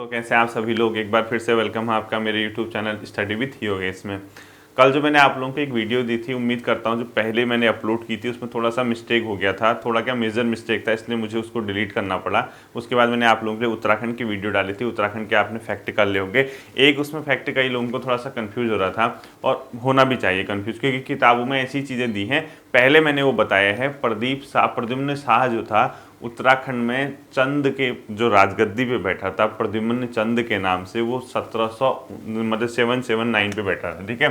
तो कैसे आप सभी लोग, एक बार फिर से वेलकम है आपका मेरे YouTube channel study with Yogesh में। कल जो मैंने आप लोगों को एक वीडियो दी थी, उम्मीद करता हूँ जो पहले मैंने अपलोड की थी उसमें थोड़ा सा मिस्टेक हो गया था, थोड़ा क्या मेजर मिस्टेक था, इसलिए मुझे उसको डिलीट करना पड़ा। उसके बाद मैंने आप लोगों के लिए उत्तराखंड की वीडियो डाली थी, उत्तराखंड के आपने फैक्ट कर ले होंगे। एक उसमें फैक्ट कई लोगों को थोड़ा सा कन्फ्यूज हो रहा था, और होना भी चाहिए कन्फ्यूज, क्योंकि किताबों में ऐसी चीज़ें दी हैं। पहले मैंने वो बताया है, प्रद्युम्न शाह जो था उत्तराखंड में चंद के जो राजगद्दी पे बैठा था, प्रद्युम्न चंद के नाम से, वो 1700 मतलब 779 पे बैठा था। ठीक है,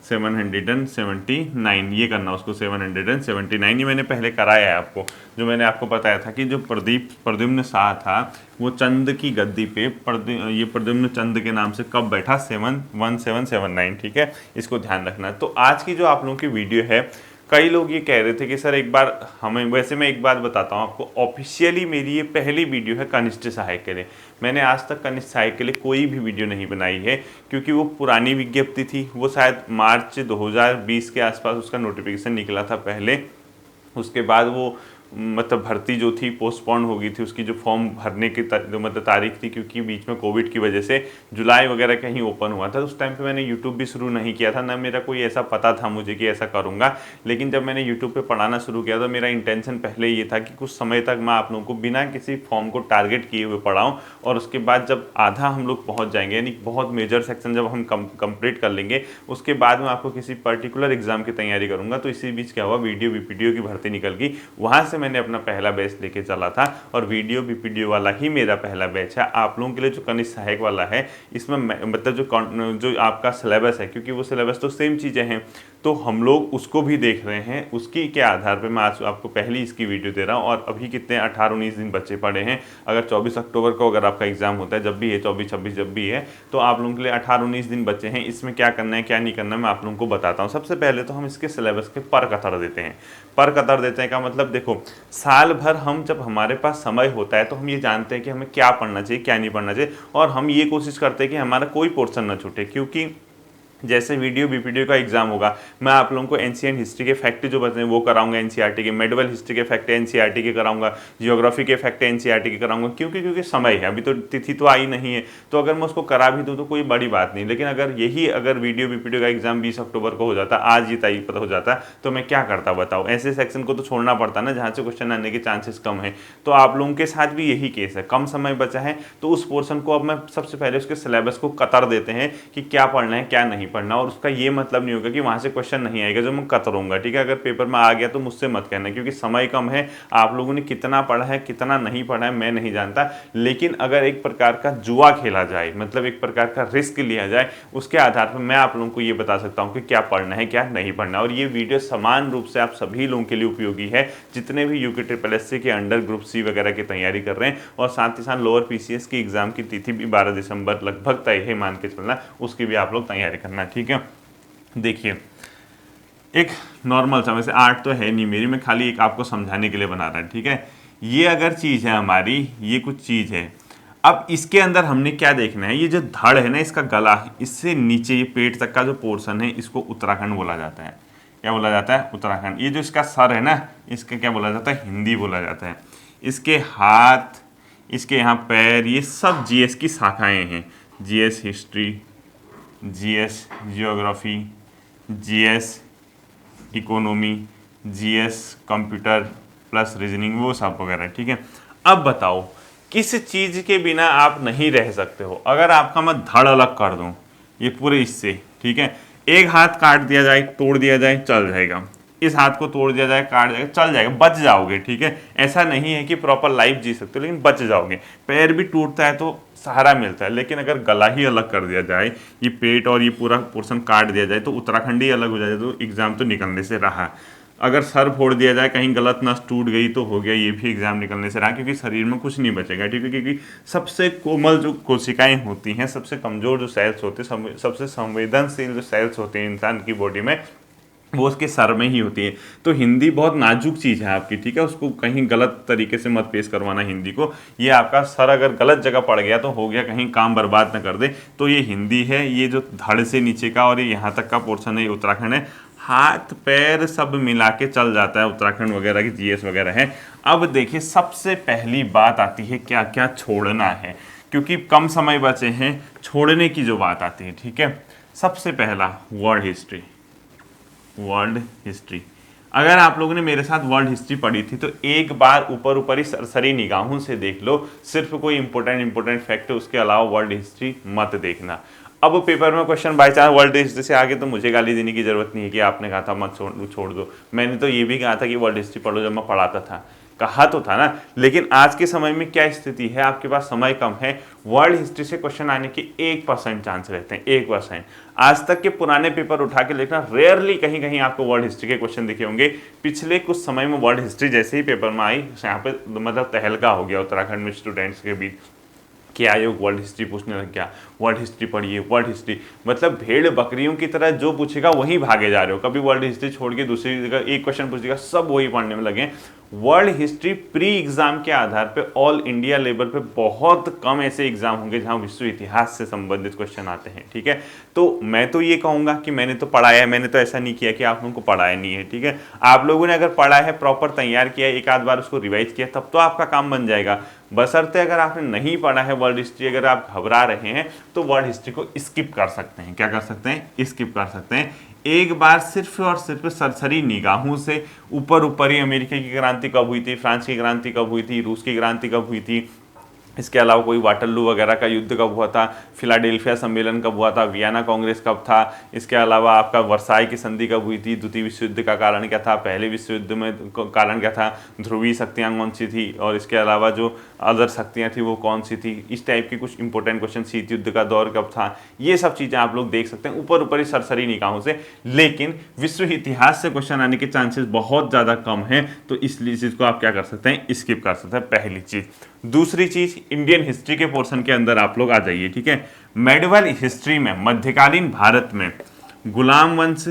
779 ये करना उसको, 779 ये मैंने पहले कराया है आपको। जो मैंने आपको बताया था कि जो प्रद्युम्न शाह था वो चंद की गद्दी पे ये प्रद्युम्न चंद के नाम से कब बैठा, 1779। ठीक है, इसको ध्यान रखना। तो आज की जो आप लोगों की वीडियो है, कई लोग ये कह रहे थे कि सर एक बार हमें, वैसे मैं एक बात बताता हूँ आपको, ऑफिशियली मेरी ये पहली वीडियो है कनिष्ठ सहायक के लिए। मैंने आज तक कनिष्ठ सहायक के लिए कोई भी वीडियो नहीं बनाई है, क्योंकि वो पुरानी विज्ञप्ति थी। वो शायद मार्च 2020 के आसपास उसका नोटिफिकेशन निकला था पहले। उसके बाद वो मतलब भर्ती जो थी पोस्टपोन हो गई थी, उसकी जो फॉर्म भरने की मतलब तारीख थी, क्योंकि बीच में कोविड की वजह से जुलाई वगैरह कहीं ओपन हुआ था। उस टाइम पे मैंने यूट्यूब भी शुरू नहीं किया था, ना मेरा कोई ऐसा पता था मुझे कि ऐसा करूँगा। लेकिन जब मैंने यूट्यूब पे पढ़ाना शुरू किया तो मेरा इंटेंशन पहले ये था कि कुछ समय तक मैं आप लोगों को बिना किसी फॉर्म को टारगेट किए हुए पढ़ाऊँ, और उसके बाद जब आधा हम लोग पहुँच जाएंगे, यानी बहुत मेजर सेक्शन जब हम कंप्लीट कर लेंगे, उसके बाद में आपको किसी पर्टिकुलर एग्जाम की तैयारी करूँगा। तो इसी बीच क्या हुआ, वीडियो बीपीडीओ की भर्ती निकल गई, वहाँ से मैंने अपना पहला बैच लेके चला था, और वीडियो बीपीडीओ वाला ही मेरा पहला बैच है। आप लोगों के लिए जो कनिष्ठ सहायक वाला है, इसमें मतलब जो आपका सिलेबस है, क्योंकि वो सिलेबस तो सेम चीज़ें हैं, तो हम लोग उसको भी देख रहे हैं। उसकी के आधार पे मैं आज आपको पहली इसकी वीडियो दे रहा हूँ। और अभी कितने 18-19 दिन बच्चे पड़े हैं। अगर 24 अक्टूबर को अगर आपका एग्जाम होता है, जब भी है 24-26 जब भी है, तो आप लोगों के लिए 18-19 दिन बच्चे हैं। इसमें क्या करना है क्या नहीं करना है मैं आप लोगों को बताता हूँ। सबसे पहले तो हम इसके सिलेबस के पर कतर देते हैं। पर कतर देते हैं का मतलब, देखो, साल भर हम जब हमारे पास समय होता है तो हम ये जानते हैं कि हमें क्या पढ़ना चाहिए क्या नहीं पढ़ना चाहिए, और हम ये कोशिश करते हैं कि हमारा कोई पोर्शन ना छूटे। क्योंकि जैसे वीडियो बीपीडीओ का एग्जाम होगा, मैं आप लोगों को एंशिएंट हिस्ट्री के फैक्ट जो बताए वो कराऊंगा एनसीईआरटी के, मेडिवल हिस्ट्री के फैक्ट एनसीईआरटी के कराऊंगा, जियोग्राफी के फैक्ट एनसीईआरटी के कराऊंगा। क्योंकि समय है, अभी तो तिथि तो आई नहीं है, तो अगर मैं उसको करा भी दूँ तो कोई बड़ी बात नहीं। लेकिन अगर वीडियो बीपीडीओ का एग्जाम 20 अक्टूबर को हो जाता, आज ये तारीख पता हो जाता, तो मैं क्या करता बताओ। ऐसे सेक्शन को तो छोड़ना पड़ता ना जहाँ से क्वेश्चन आने के चांसेस कम है। तो आप लोगों के साथ भी यही केस है, कम समय बचा है, तो उस पोर्शन को अब मैं सबसे पहले उसके सिलेबस को कतर देते हैं कि क्या पढ़ना है क्या नहीं पढ़ना। और उसका ये मतलब नहीं होगा कि वहां से क्वेश्चन नहीं आएगा जो मैं कतरूंगा। ठीक है, अगर पेपर में आ गया तो मुझसे मत कहना, क्योंकि समय कम है। आप लोगों ने कितना पढ़ा है कितना नहीं पढ़ा है मैं नहीं जानता, लेकिन अगर एक प्रकार का जुआ खेला जाए, मतलब एक प्रकार का रिस्क लिया जाए, उसके आधार पर मैं आप लोगों को ये बता सकता हूं कि क्या पढ़ना है क्या नहीं पढ़ना। और ये वीडियो समान रूप से आप सभी लोगों के लिए उपयोगी है, जितने भी यूके ट्रिपल के अंडर ग्रुप सी वगैरह की तैयारी कर रहे हैं। और साथ ही साथ लोअर पीसीएस की एग्जाम की तिथि भी 12 दिसंबर लगभग तय है, मान के चलना, उसकी भी आप लोग तैयारी करना। ठीक है, देखिए, एक नॉर्मल सा, वैसे आर्ट तो है नहीं मेरी, मैं खाली एक आपको समझाने के लिए बना रहा है। ठीक है, ये अगर चीज़ है हमारी, ये कुछ चीज़ है। अब इसके अंदर हमने क्या देखना है, ये जो धड़ है ना, इसका गला, इससे नीचे ये पेट तक का जो पोर्शन है, इसको उत्तराखंड बोला जाता है। क्या बोला जाता है? उत्तराखंड। ये जो इसका सर है ना, इसका क्या बोला जाता है? हिंदी बोला जाता है। इसके हाथ, इसके यहाँ पैर, ये सब जीएस की शाखाएं हैं। GS history, GS geography, GS economy, GS computer plus reasoning, वो सब वगैरह। ठीक है, अब बताओ किस चीज़ के बिना आप नहीं रह सकते हो। अगर आपका मैं धड़ अलग कर दूं ये पूरे इससे, ठीक है, एक हाथ काट दिया जाए तोड़ दिया जाए चल जाएगा, इस हाथ को तोड़ दिया जाए काट जाएगा चल जाएगा, बच जाओगे। ठीक है, ऐसा नहीं है कि प्रॉपर लाइफ जी सकते हो, लेकिन बच जाओगे। पैर भी टूटता है तो सहारा मिलता है, लेकिन अगर गला ही अलग कर दिया जाए, ये पेट और ये पूरा पोर्शन काट दिया जाए, तो उत्तराखंड ही अलग हो जाए, तो एग्जाम तो निकलने से रहा। अगर सर फोड़ दिया जाए, कहीं गलत नस टूट गई, तो हो गया, ये भी एग्जाम निकलने से रहा, क्योंकि शरीर में कुछ नहीं बचेगा। ठीक है, क्योंकि सबसे कोमल जो कोशिकाएं होती हैं, सबसे कमजोर जो सेल्स होते हैं, सबसे संवेदनशील जो सेल्स होते हैं इंसान की बॉडी में, वो उसके सर में ही होती है। तो हिंदी बहुत नाजुक चीज़ है आपकी। ठीक है, उसको कहीं गलत तरीके से मत पेश करवाना हिंदी को। ये आपका सर अगर गलत जगह पड़ गया तो हो गया, कहीं काम बर्बाद न कर दे। तो ये हिंदी है, ये जो धड़ से नीचे का और ये यहाँ तक का पोर्शन है, ये उत्तराखंड है। हाथ पैर सब मिला के चल जाता है उत्तराखंड वगैरह की जीएस वगैरह है। अब देखिए, सबसे पहली बात आती है क्या क्या छोड़ना है। क्योंकि कम समय बचे हैं, छोड़ने की जो बात आती है, ठीक है। सबसे पहला वर्ल्ड हिस्ट्री। वर्ल्ड हिस्ट्री, अगर आप लोगों ने मेरे साथ वर्ल्ड हिस्ट्री पढ़ी थी तो एक बार ऊपर ऊपर ही सरसरी निगाहों से देख लो, सिर्फ कोई इंपॉर्टेंट फैक्ट है, उसके अलावा वर्ल्ड हिस्ट्री मत देखना। अब पेपर में question by chance world history से आगे तो मुझे गाली देने की जरूरत नहीं है कि आपने कहा था मत छोड़ दो। मैंने तो ये भी कहा था कि वर्ल्ड हिस्ट्री पढ़ो जब मैं पढ़ाता था, कहा तो था ना। लेकिन आज के समय में क्या स्थिति है, आपके पास समय कम है, वर्ल्ड हिस्ट्री से क्वेश्चन आने के 1% चांस रहते हैं, 1%। आज तक के पुराने पेपर उठा के देखना, रेयरली कहीं कहीं आपको वर्ल्ड हिस्ट्री के क्वेश्चन दिखे होंगे। पिछले कुछ समय में वर्ल्ड हिस्ट्री जैसे ही पेपर में आई, यहाँ पे मतलब तहलका हो गया उत्तराखंड में स्टूडेंट्स के बीच कि आयोग वर्ल्ड हिस्ट्री पूछने लग गया, वर्ल्ड हिस्ट्री पढ़िए, वर्ल्ड हिस्ट्री। मतलब भेड़ बकरियों की तरह जो पूछेगा वही भागे जा रहे हो, कभी वर्ल्ड हिस्ट्री छोड़ के दूसरी जगह एक क्वेश्चन पूछेगा, सब वही पढ़ने में लगे। वर्ल्ड हिस्ट्री प्री एग्जाम के आधार पे ऑल इंडिया लेवल पे बहुत कम ऐसे एग्जाम होंगे जहां विश्व इतिहास से संबंधित क्वेश्चन आते हैं, ठीक है। तो मैं तो ये कहूंगा कि मैंने तो पढ़ाया है, मैंने तो ऐसा नहीं किया कि आप लोगों को पढ़ाया नहीं है, ठीक है। आप लोगों ने अगर पढ़ा है, प्रॉपर तैयार किया, एक आध बार उसको रिवाइज किया, तब तो आपका काम बन जाएगा। बशर्ते अगर आपने नहीं पढ़ा है वर्ल्ड हिस्ट्री, अगर आप घबरा रहे हैं तो वर्ल्ड हिस्ट्री को स्किप कर सकते हैं। क्या कर सकते हैं? स्किप कर सकते हैं। एक बार सिर्फ और सिर्फ सरसरी निगाहों से ऊपर ऊपर ही अमेरिका की क्रांति कब हुई थी, फ्रांस की क्रांति कब हुई थी, रूस की क्रांति कब हुई थी, इसके अलावा कोई वाटरलू वगैरह का युद्ध कब हुआ था, फिलाडेल्फिया सम्मेलन कब हुआ था, वियना कांग्रेस कब था, इसके अलावा आपका वर्साई की संधि कब हुई थी, द्वितीय विश्व युद्ध का कारण क्या था, पहले विश्व युद्ध में कारण क्या था, ध्रुवीय शक्तियाँ कौन सी थी, और इसके अलावा जो अदर शक्तियाँ थी वो कौन सी थी, इस टाइप के कुछ इंपॉर्टेंट क्वेश्चन, शीत युद्ध का दौर कब था, ये सब चीज़ें आप लोग देख सकते हैं ऊपर ऊपर ही सरसरी निगाहों से। लेकिन विश्व इतिहास से क्वेश्चन आने के चांसेस बहुत ज़्यादा कम हैं, तो इसलिए चीज़ को आप क्या कर सकते हैं? स्किप कर सकते हैं, पहली चीज़। दूसरी चीज, इंडियन हिस्ट्री के पोर्शन के अंदर आप लोग आ जाइए, ठीक है। मेडिवल हिस्ट्री में मध्यकालीन भारत में गुलाम वंश,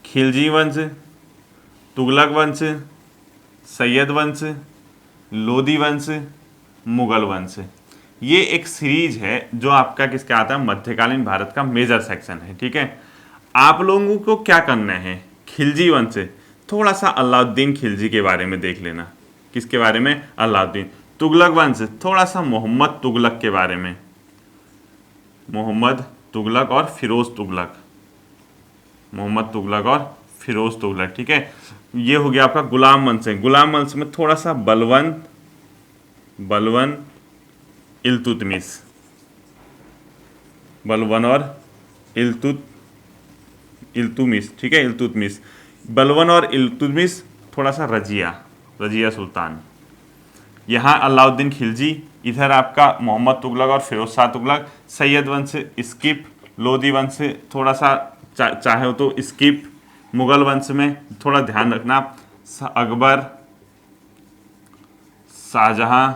खिलजी वंश, तुगलक वंश, सैयद वंश, लोदी वंश, मुगल वंश, ये एक सीरीज है जो आपका किसका आता है? मध्यकालीन भारत का मेजर सेक्शन है, ठीक है। आप लोगों को क्या करना है? खिलजी वंश, थोड़ा सा अलाउद्दीन खिलजी के बारे में देख लेना। किसके बारे में? अलाउद्दीन। तुगलक वंश, थोड़ा सा मोहम्मद तुगलक के बारे में, मोहम्मद तुगलक और फिरोज तुगलक, मोहम्मद तुगलक और फिरोज तुगलक, ठीक है। ये हो गया आपका गुलाम वंश है। गुलाम वंश में थोड़ा सा बलवन इल्तुतमिश, बलवन और इल्तुतमिश, ठीक है, इल्तुतमिश, बलवन और इल्तुतमिश, थोड़ा सा रजिया सुल्तान। यहाँ अलाउद्दीन खिलजी, इधर आपका मोहम्मद तुगलक और फिरोज शाह तुगलक। सैयद वंश स्किप, लोदी वंश थोड़ा सा चाहे तो स्किप। मुगल वंश में थोड़ा ध्यान रखना, अकबर, शाहजहां,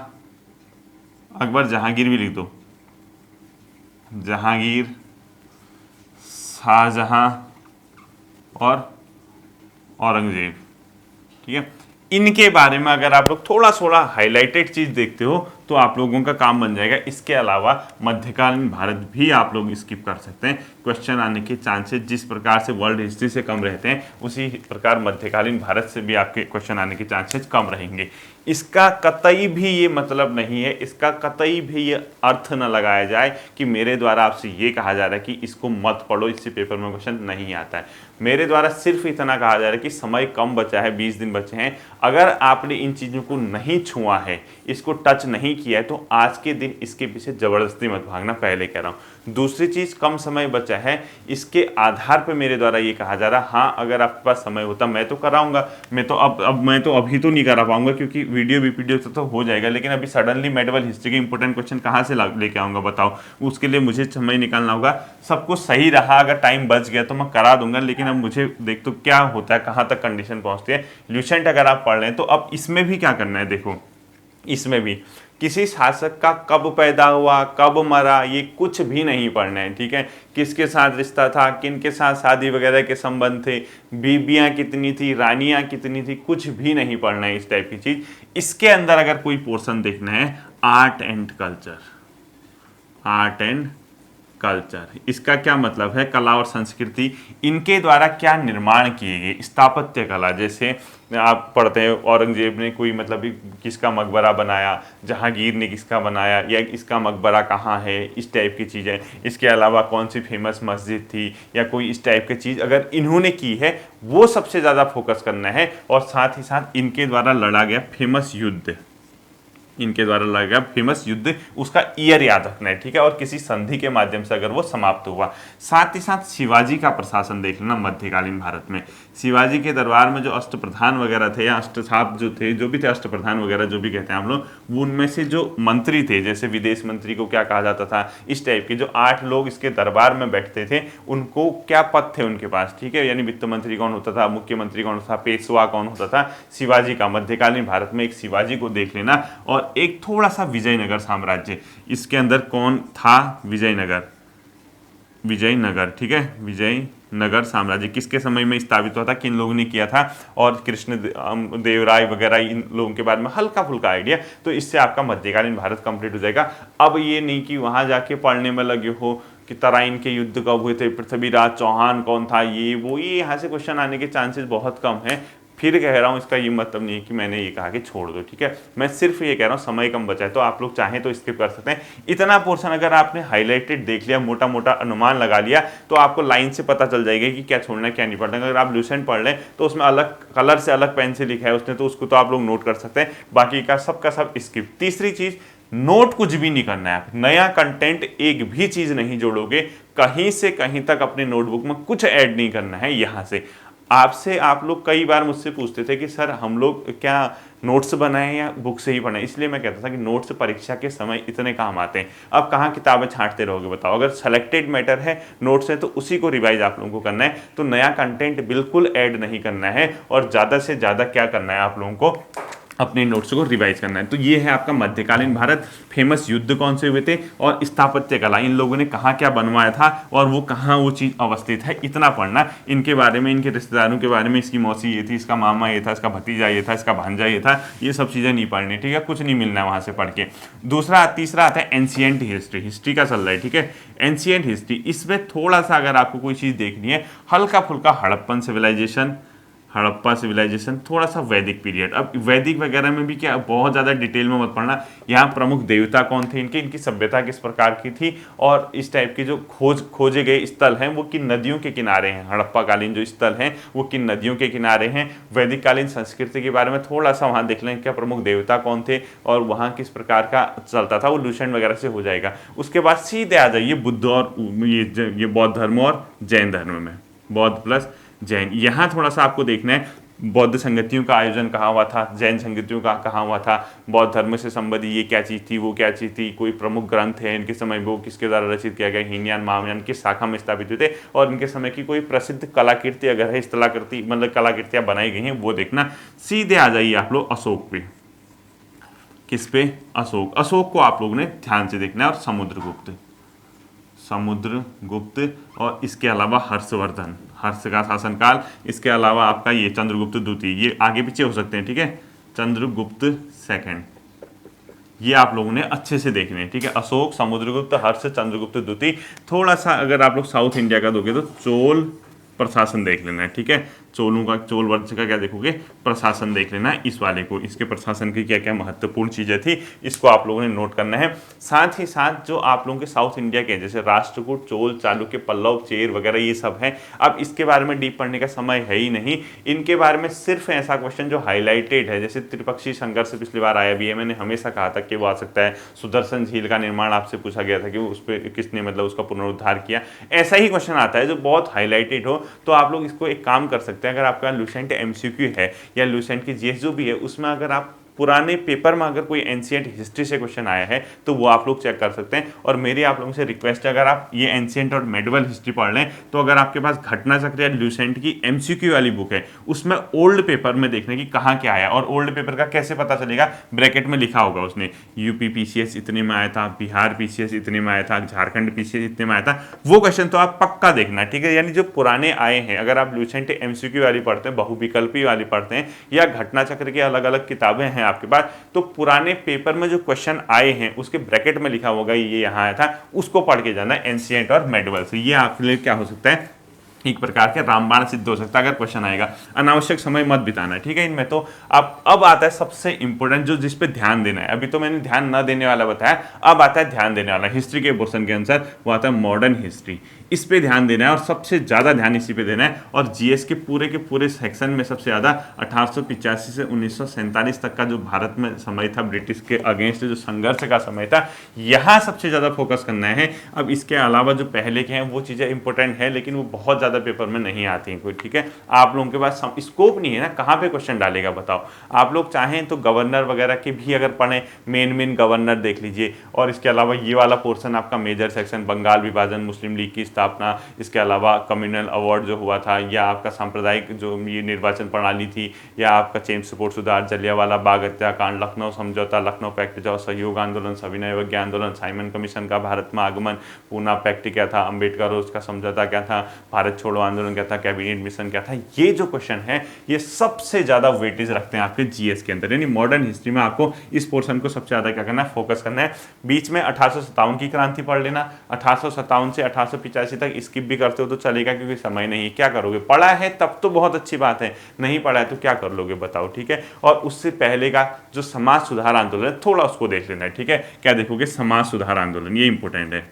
अकबर जहांगीर भी लिख दो, जहांगीर, शाहजहां और औरंगजेब, ठीक है। इनके बारे में अगर आप लोग थोड़ा थोड़ा हाईलाइटेड चीज देखते हो तो आप लोगों का काम बन जाएगा। इसके अलावा मध्यकालीन भारत भी आप लोग स्किप कर सकते हैं। क्वेश्चन आने के चांसेस जिस प्रकार से वर्ल्ड हिस्ट्री से कम रहते हैं, उसी प्रकार मध्यकालीन भारत से भी आपके क्वेश्चन आने के चांसेस कम रहेंगे। इसका कतई भी ये मतलब नहीं है, इसका कतई भी ये अर्थ न लगाया जाए कि मेरे द्वारा आपसे ये कहा जा रहा है कि इसको मत पढ़ो, इससे पेपर में क्वेश्चन नहीं आता है। मेरे द्वारा सिर्फ इतना कहा जा रहा है कि समय कम बचा है, 20 दिन बचे हैं। अगर आपने इन चीज़ों को नहीं छुआ है, इसको टच नहीं किया है, तो आज के दिन इसके पीछे ज़बरदस्ती मत भागना, पहले कह रहा हूँ। दूसरी चीज़, कम समय बचा है, इसके आधार पर मेरे द्वारा ये कहा जा रहा है, हाँ अगर आपके पास समय होता मैं तो कराऊंगा, मैं तो अभी तो नहीं करा पाऊंगा क्योंकि वीडियो तो हो जाएगा, लेकिन अभी सडनली मेडिवल हिस्ट्री के इंपॉर्टेंट क्वेश्चन कहाँ से लेके आऊँगा बताओ? उसके लिए मुझे समय निकालना होगा। सब कुछ सही रहा, अगर टाइम बच गया तो मैं करा दूंगा, लेकिन अब मुझे देख तो क्या होता है, कहाँ तक कंडीशन पहुँचती है। ल्यूसेंट अगर आप पढ़ रहे हैं तो अब इसमें भी क्या करना है, देखो इसमें भी किसी शासक का कब पैदा हुआ, कब मरा, ये कुछ भी नहीं पढ़ना है, ठीक है। किसके साथ रिश्ता था, किन के साथ शादी वगैरह के संबंध थे, बीबियां कितनी थी, रानियां कितनी थी, कुछ भी नहीं पढ़ना है इस टाइप की चीज। इसके अंदर अगर कोई पोर्शन देखना है, आर्ट एंड कल्चर, इसका क्या मतलब है? कला और संस्कृति, इनके द्वारा क्या निर्माण किए गए, स्थापत्य कला, जैसे आप पढ़ते हैं औरंगजेब ने कोई मतलब किसका मकबरा बनाया, जहांगीर ने किसका बनाया, या इसका मकबरा कहाँ है, इस टाइप की चीज़ें। इसके अलावा कौन सी फेमस मस्जिद थी या कोई इस टाइप की चीज़ अगर इन्होंने की है, वो सबसे ज़्यादा फोकस करना है। और साथ ही साथ इनके द्वारा लड़ा गया फेमस युद्ध, इनके द्वारा लड़ा गया फेमस युद्ध, उसका ईयर याद रखना है, ठीक है, और किसी संधि के माध्यम से अगर वो समाप्त हुआ। साथ ही साथ शिवाजी का प्रशासन देख लेना मध्यकालीन भारत में। शिवाजी के दरबार में जो अष्टप्रधान वगैरह थे या अष्टछाप जो थे, जो भी थे, अष्टप्रधान वगैरह जो भी कहते हैं हम लोग, वो उनमें से जो मंत्री थे, जैसे विदेश मंत्री को क्या कहा जाता था, इस टाइप के जो 8 लोग इसके दरबार में बैठते थे, उनको क्या पद थे उनके पास, ठीक है, यानी वित्त मंत्री कौन होता था, मुख्यमंत्री कौन होता था, पेशवा कौन होता था, शिवाजी का। मध्यकालीन भारत में एक शिवाजी को देख लेना। और एक थोड़ा सा विजयनगर साम्राज्य, इसके अंदर कौन था? विजयनगर, विजयनगर, ठीक है, विजयनगर साम्राज्य किसके समय में स्थापित हुआ था, किन लोगों ने किया था? और कृष्ण देवराय वगैरह, इन लोगों के बारे में हल्का फुल्का आइडिया, तो इससे आपका मध्यकालीन भारत कंप्लीट हो जाएगा। अब ये नहीं कि वहां जाके पढ़ने में लगे हो कि तराइन के युद्ध कब हुए थे, पृथ्वीराज चौहान कौन था, ये वो, ये यहाँ से क्वेश्चन आने के चांसेस बहुत कम हैं। फिर कह रहा हूँ, इसका ये मतलब नहीं है कि मैंने ये कहा कि छोड़ दो, ठीक है, मैं सिर्फ ये कह रहा हूँ समय कम बचा है, तो आप लोग चाहें तो स्किप कर सकते हैं। इतना पोर्शन अगर आपने हाईलाइटेड देख लिया, मोटा मोटा अनुमान लगा लिया, तो आपको लाइन से पता चल जाएगा कि क्या छोड़ना है क्या नहीं पढ़ना है। अगर आप लूसेंट पढ़ लें तो उसमें अलग कलर से अलग पेन से लिखा है उसने, तो उसको तो आप लोग नोट कर सकते हैं, बाकी का सब स्किप। तीसरी चीज, नोट कुछ भी नहीं करना है, आप नया कंटेंट एक भी चीज नहीं जोड़ोगे, कहीं से कहीं तक अपने नोटबुक में कुछ ऐड नहीं करना है। यहां से आपसे आप लोग कई बार मुझसे पूछते थे कि सर हम लोग क्या नोट्स बनाएं या बुक से ही पढ़ें, इसलिए मैं कहता था कि नोट्स परीक्षा के समय इतने काम आते हैं। अब कहाँ किताबें छांटते रहोगे बताओ? अगर सेलेक्टेड मैटर है, नोट्स है, तो उसी को रिवाइज आप लोगों को करना है, तो नया कंटेंट बिल्कुल ऐड नहीं करना है। और ज़्यादा से ज़्यादा क्या करना है आप लोगों को? अपने नोट्स को रिवाइज करना है। तो ये है आपका मध्यकालीन भारत, फेमस युद्ध कौन से हुए थे, और स्थापत्य कला, इन लोगों ने कहाँ क्या बनवाया था और वो कहाँ वो चीज़ अवस्थित है, इतना पढ़ना। इनके बारे में, इनके रिश्तेदारों के बारे में, इसकी मौसी ये थी, इसका मामा ये था, इसका भतीजा ये था, इसका भांजा ये था, ये सब चीज़ें नहीं पढ़नी, ठीक है, कुछ नहीं मिलना है वहाँ से पढ़ के। तीसरा आता है एंशिएंट हिस्ट्री, हिस्ट्री का चल रहा है, ठीक है, एंशिएंट हिस्ट्री। इसमें थोड़ा सा अगर आपको कोई चीज़ देखनी है, हल्का फुल्का हड़प्पन सिविलाइजेशन, हड़प्पा सिविलाइजेशन, थोड़ा सा वैदिक पीरियड। अब वैदिक वगैरह में भी क्या बहुत ज़्यादा डिटेल में मत पढ़ना, यहाँ प्रमुख देवता कौन थे इनके, इनकी सभ्यता किस प्रकार की थी, और इस टाइप के जो खोजे गए स्थल हैं वो किन नदियों के किनारे हैं, हड़प्पा कालीन जो स्थल हैं वो किन नदियों के किनारे हैं। वैदिक कालीन संस्कृति के बारे में थोड़ा सा वहाँ देख लें, क्या प्रमुख देवता कौन थे और वहाँ किस प्रकार का चलता था, वो लूसेंट वगैरह से हो जाएगा। उसके बाद सीधे आ जाइए बुद्ध और ये बौद्ध धर्म और जैन धर्म में, बौद्ध प्लस जैन। यहाँ थोड़ा सा आपको देखना है बौद्ध संगतियों का आयोजन कहाँ हुआ था, जैन संगतियों का कहाँ हुआ था, बौद्ध धर्म से संबंधित ये क्या चीज़ थी, वो क्या चीज़ थी, कोई प्रमुख ग्रंथ है इनके समय में, वो किसके द्वारा रचित किया गया, हीनयान महायान किस शाखा में स्थापित हुए थे, और इनके समय की कोई प्रसिद्ध कलाकृति अगर है, इस कलाकृति मतलब कलाकृतियाँ बनाई गई हैं वो देखना। सीधे आ जाइए आप लोग अशोक पे, किस पे? अशोक को आप लोगों ने ध्यान से देखना है, और समुद्रगुप्त, और इसके अलावा हर्षवर्धन, हर्ष का शासनकाल, इसके अलावा आपका ये चंद्रगुप्त द्वितीय, ये आगे पीछे हो सकते हैं, ठीक है, चंद्रगुप्त सेकंड, ये आप लोगों ने अच्छे से देखने हैं, ठीक है, अशोक, समुद्रगुप्त, हर्ष, चंद्रगुप्त द्वितीय। थोड़ा सा अगर आप लोग साउथ इंडिया का दोगे तो चोल प्रशासन देख लेना है, ठीक है, चोल वंश का क्या देखोगे, प्रशासन देख लेना है इस वाले को, इसके प्रशासन की क्या क्या महत्वपूर्ण चीज़ें थी, इसको आप लोगों ने नोट करना है। साथ ही साथ जो आप लोगों के साउथ इंडिया के जैसे राष्ट्रकूट, चोल, चालुक्य, पल्लव, चेर वगैरह ये सब हैं, अब इसके बारे में डीप पढ़ने का समय है ही नहीं। इनके बारे में सिर्फ ऐसा क्वेश्चन जो हाईलाइटेड है, जैसे त्रिपक्षीय संघर्ष पिछली बार आया भी है, मैंने हमेशा कहा था कि वो आ सकता है। सुदर्शन झील का निर्माण आपसे पूछा गया था कि उस पर किसने मतलब उसका पुनरुद्धार किया, ऐसा ही क्वेश्चन आता है जो बहुत हाईलाइटेड हो। तो आप लोग इसको एक काम कर सकते हैं, अगर आपका लूसेंट एमसीक्यू है या लूसेंट की जीएस जो भी है, उसमें अगर आप पुराने पेपर में अगर कोई एंशिएंट हिस्ट्री से क्वेश्चन आया है तो वो आप लोग चेक कर सकते हैं। और मेरी आप लोगों से रिक्वेस्ट है, अगर आप ये एंशिएंट और मेडिवल हिस्ट्री पढ़ लें तो अगर आपके पास घटना चक्र या लूसेंट की एमसीक्यू वाली बुक है, उसमें ओल्ड पेपर में देखने की कहाँ क्या आया, और ओल्ड पेपर का कैसे पता चलेगा, ब्रैकेट में लिखा होगा उसने, यूपी पीसीएस इतने में आया था, बिहार पीसीएस इतने में आया था, झारखंड पीसीएस इतने में आया था, वो क्वेश्चन तो आप पक्का देखना, ठीक है। यानी जो पुराने आए हैं, अगर आप लूसेंट एमसीक्यू वाली पढ़ते हैं, बहुविकल्पी वाली पढ़ते हैं, या घटना चक्र की अलग अलग किताबें हैं आपके पास, तो पुराने पेपर में जो क्वेश्चन आए हैं उसके ब्रैकेट में लिखा होगा ये यहाँ आया था, उसको पढ़ के जाना एंशिएंट और मेडिवल से। ये आपके लिए क्या हो सकता है, एक प्रकार के रामबाण सिद्ध हो सकता है अगर क्वेश्चन आएगा। अनावश्यक समय मत बिताना, ठीक है इनमें। तो अब आता है सबसे इंपॉर्टेंट जो जिस पे ध्यान देना है। अभी तो मैंने ध्यान न देने वाला बताया, अब आता है ध्यान देने वाला। हिस्ट्री के पोर्शन के अनुसार वो आता है मॉडर्न हिस्ट्री, इस पे ध्यान देना है और सबसे ज़्यादा ध्यान इसी पे देना है। और जीएस के पूरे सेक्शन में सबसे ज़्यादा 1885 से 1947 तक का जो भारत में समय था, ब्रिटिश के अगेंस्ट जो संघर्ष का समय था, यहाँ सबसे ज़्यादा फोकस करना है। अब इसके अलावा जो पहले के हैं वो चीज़ें इंपॉर्टेंट है, लेकिन वो बहुत ज़्यादा पेपर में नहीं आती हैं कोई, ठीक है। आप लोगों के पास स्कोप नहीं है ना, कहाँ पे क्वेश्चन डालेगा बताओ। आप लोग चाहें तो गवर्नर वगैरह के भी अगर पढ़ें, मेन गवर्नर देख लीजिए। और इसके अलावा ये वाला पोर्शन आपका मेजर सेक्शन, बंगाल विभाजन, मुस्लिम लीग की स्थापना, इसके अलावा कम्युनल अवार्ड जो हुआ था, या आपका सांप्रदायिक जो ये निर्वाचन प्रणाली थी, या आपका चेम्स रिपोर्ट सुधार, जलियांवाला बाग हत्याकांड, लखनऊ समझौता, लखनऊ पैक्ट, जो सहयोग आंदोलन, सविनय अवज्ञा आंदोलन, साइमन कमीशन का भारत में आगमन, पूना पैक्ट क्या था, अम्बेडकर रोज का समझौता क्या था, भारत छोड़ो आंदोलन क्या था, कैबिनेट मिशन क्या था। ये जो क्वेश्चन है ये सबसे ज्यादा वेटेज रखते हैं आपके जीएस के अंदर, यानी मॉडर्न हिस्ट्री में आपको इस पोर्शन को सबसे ज्यादा क्या करना है, फोकस करना है। बीच में 1857 की क्रांति पढ़ लेना, 1857 से 1885 तक स्किप भी करते हो तो चलेगा, क्योंकि समय नहीं है। क्या करोगे, पढ़ा है तब तो बहुत अच्छी बात है, नहीं पढ़ा है तो क्या कर लोगे बताओ, ठीक है। और उससे पहले का जो समाज सुधार आंदोलन है थोड़ा उसको देख लेना है, ठीक है। क्या देखोगे, समाज सुधार आंदोलन, ये इंपॉर्टेंट है,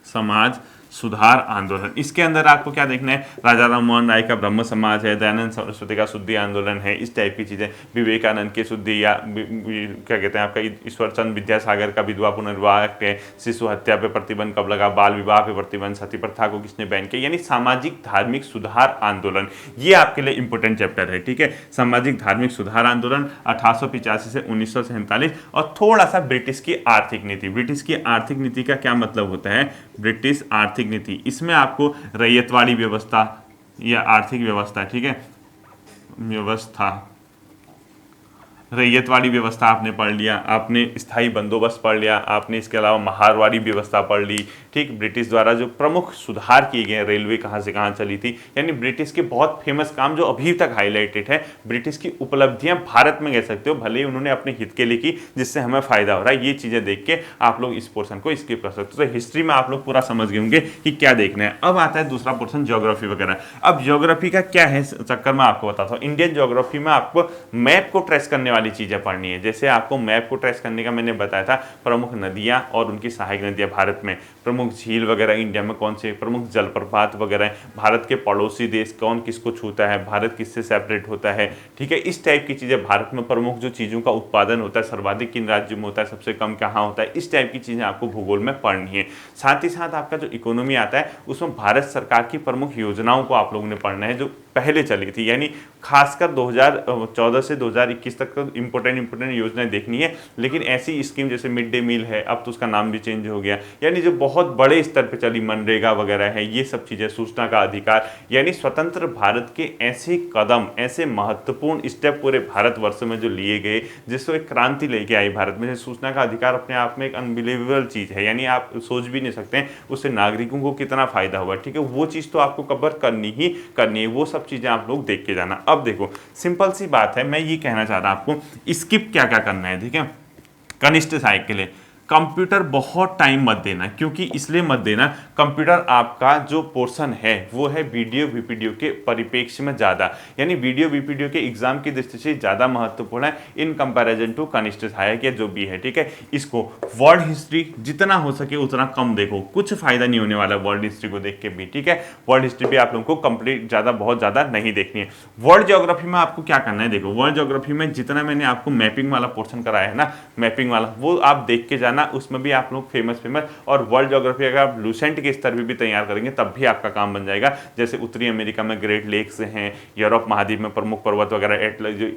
समाज सुधार आंदोलन। इसके अंदर आपको क्या देखना है, राजा राम मोहन राय का ब्रह्म समाज है, दयानंद सरस्वती का शुद्धि आंदोलन है, इस टाइप की चीजें, विवेकानंद की शुद्धि, या क्या कहते हैं आपका ईश्वर चंद्र विद्यासागर का विधवा पुनर्विवाह एक्ट है, शिशु हत्या पे प्रतिबंध कब लगा, बाल विवाह पे प्रतिबंध, सती प्रथा को किसने बैन किया, यानी सामाजिक धार्मिक सुधार आंदोलन, ये आपके लिए इंपॉर्टेंट चैप्टर है, ठीक है। सामाजिक धार्मिक सुधार आंदोलन 1885 से 1947। और थोड़ा सा ब्रिटिश की आर्थिक नीति। ब्रिटिश की आर्थिक नीति का क्या मतलब होता है, ब्रिटिश आर्थिक नीति, इसमें आपको रैयतवाड़ी व्यवस्था या आर्थिक व्यवस्था, ठीक है, व्यवस्था, रैयतवाड़ी व्यवस्था आपने पढ़ लिया, आपने स्थायी बंदोबस्त पढ़ लिया, आपने इसके अलावा महारवाड़ी व्यवस्था पढ़ ली, ठीक। ब्रिटिश द्वारा जो प्रमुख सुधार किए गए, रेलवे कहाँ से कहाँ चली थी, यानी ब्रिटिश के बहुत फेमस काम जो अभी तक हाईलाइटेड है, ब्रिटिश की उपलब्धियां भारत में कह सकते हो, भले ही उन्होंने अपने हित के लिए की जिससे हमें फायदा हो रहा है। ये चीजें देख के आप लोग इस पोर्शन को स्किप कर सकते हो। तो हिस्ट्री में आप लोग पूरा समझ गए होंगे कि क्या देखना है। अब आता है दूसरा पोर्शन, ज्योग्राफी वगैरह। अब ज्योग्राफी का क्या है चक्कर में आपको बताता हूँ। इंडियन ज्योग्राफी में आपको मैप को ट्रेस करने वाली चीजें पढ़नी है। जैसे आपको मैप को ट्रेस करने का मैंने बताया था, प्रमुख नदियां और उनकी सहायक नदियां भारत में, प्रमुख झील वगैरह इंडिया में कौन से, प्रमुख जलप्रपात वगैरह, भारत के पड़ोसी देश कौन किसको छूता है, भारत किससे सेपरेट होता है, ठीक है। इस टाइप की चीजें, भारत में प्रमुख जो चीजों का उत्पादन होता है सर्वाधिक किन राज्यों में होता है, सबसे कम कहाँ होता है, इस टाइप की चीजें आपको भूगोल में पढ़नी है। साथ ही साथ आपका जो इकोनॉमी आता है उसमें भारत सरकार की प्रमुख योजनाओं को आप लोगों ने पढ़ना है जो पहले चली थी, यानी खासकर 2014 से 2021 तक तो इंपॉर्टेंट योजनाएं देखनी है। लेकिन ऐसी स्कीम जैसे मिड डे मील है, अब तो उसका नाम भी चेंज हो गया, यानी जो बहुत बड़े स्तर पे चली, मनरेगा वगैरह है, ये सब चीजें, सूचना का अधिकार, यानी स्वतंत्र भारत के ऐसे कदम, ऐसे महत्वपूर्ण स्टेप पूरे भारतवर्ष में जो लिए गए जिससे एक क्रांति लेके आई भारत में। सूचना का अधिकार अपने आप में एक अनबिलीवेबल चीज है, यानी आप सोच भी नहीं सकते हैं उससे नागरिकों को कितना फायदा हुआ, ठीक है। वो चीज तो आपको कवर करनी ही करनी है, वो सब चीजें आप लोग देख के जाना। अब देखो सिंपल सी बात है, मैं ये कहना चाह रहा आपको स्किप क्या क्या करना है, ठीक है। कनिष्ठ सहायक के लिए कंप्यूटर बहुत टाइम मत देना, क्योंकि इसलिए मत देना, कंप्यूटर आपका जो पोर्शन है वो है वीडियो वीपीडीओ के परिप्रेक्ष्य में ज़्यादा, यानी वीडियो वीपीडीओ के एग्जाम की दृष्टि से ज़्यादा महत्वपूर्ण है इन कंपैरिजन टू कनिष्ठ सहायक या जो भी है, ठीक है। इसको वर्ल्ड हिस्ट्री जितना हो सके उतना कम देखो, कुछ फायदा नहीं होने वाला वर्ल्ड हिस्ट्री को देख के भी, ठीक है। वर्ल्ड हिस्ट्री भी आप लोगों को कंप्लीट ज़्यादा बहुत ज़्यादा नहीं देखनी है। वर्ल्ड ज्योग्राफी में आपको क्या करना है, देखो वर्ल्ड ज्योग्राफी में जितना मैंने आपको मैपिंग वाला पोर्शन कराया है ना, मैपिंग वाला, वो आप देख के जाना, उसमें भी आप लोग फेमस और वर्ल्ड ज्योग्राफी अगर आप लूसेंट के स्तर भी तैयार करेंगे तब भी आपका काम बन जाएगा। जैसे उत्तरी अमेरिका में ग्रेट लेक्स हैं, यूरोप महाद्वीप में प्रमुख पर्वत वगैरह